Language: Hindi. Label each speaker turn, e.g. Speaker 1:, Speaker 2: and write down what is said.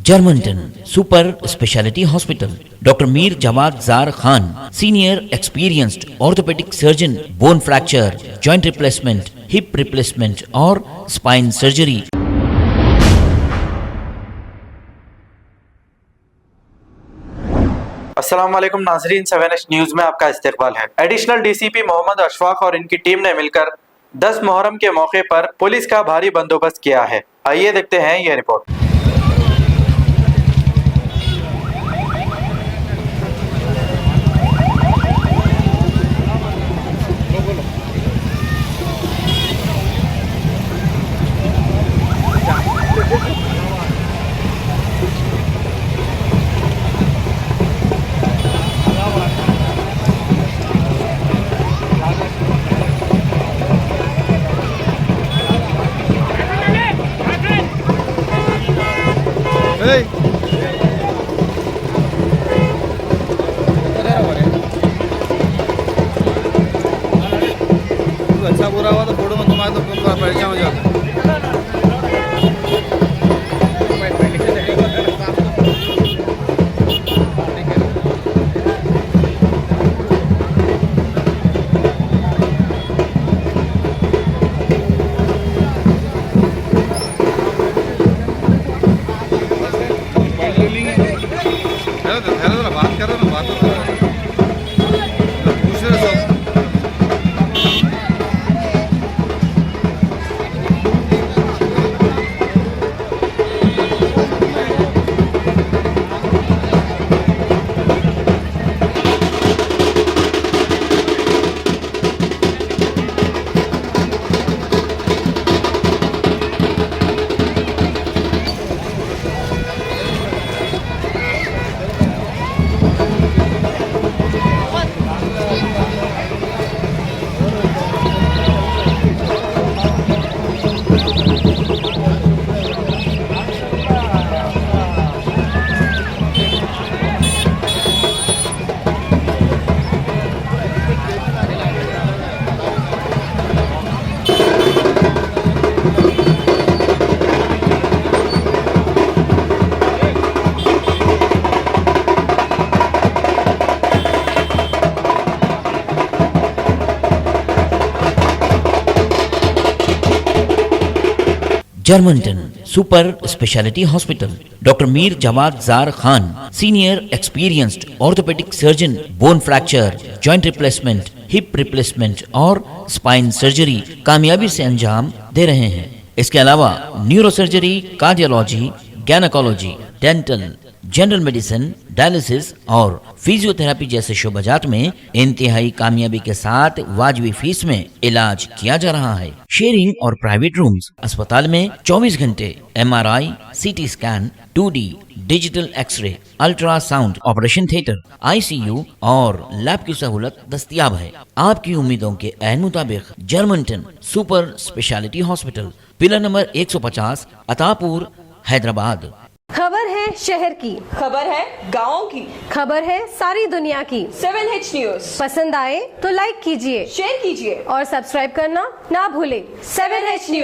Speaker 1: Germanton super speciality hospital, doctor Mir Jawad Zar Khan, senior experienced orthopaedic surgeon, bone fracture, joint replacement, hip replacement और स्पाइन सर्जरी।
Speaker 2: अस्सलाम वालेकुम नाजरीन, 7H न्यूज में आपका इस्तकबाल है। एडिशनल डीसीपी मोहम्मद अशफाक और इनकी टीम ने मिलकर 10 मुहर्रम के मौके पर पुलिस का भारी बंदोबस्त किया है। आइए देखते हैं ये रिपोर्ट।
Speaker 3: अच्छा बुरा हुआ तो फोटो में तुम्हारे तो परेशान हो जाता। बात कर रहे ना, बात पूछ रहे सब।
Speaker 1: Germanten super speciality hospital, doctor Mir Jawad Zar Khan, senior experienced orthopaedic surgeon, bone fracture, joint replacement, hip replacement और स्पाइन सर्जरी कामयाबी से अंजाम दे रहे हैं। इसके अलावा neuro surgery, cardiology, gynaecology, dental, general medicine, dialysis और फिजियोथेरेपी जैसे शोबाजात में इंतहाई कामयाबी के साथ वाजिबी फीस में इलाज किया जा रहा है। शेयरिंग और प्राइवेट रूम्स, अस्पताल में 24 घंटे MRI, CT scan, 2D digital X-ray, ultrasound, operation theatre, ICU और लैब की सहूलत दस्तयाब है। आपकी उम्मीदों के ऐन मुताबिक Germanten super speciality hospital, pillar number 150, Attapur, Hyderabad.
Speaker 4: खबर है शहर की,
Speaker 5: खबर है गाँव की,
Speaker 4: खबर है सारी दुनिया की।
Speaker 5: 7H न्यूज
Speaker 4: पसंद आए तो लाइक कीजिए,
Speaker 5: शेयर कीजिए
Speaker 4: और सब्सक्राइब करना ना भूले।
Speaker 5: 7H news.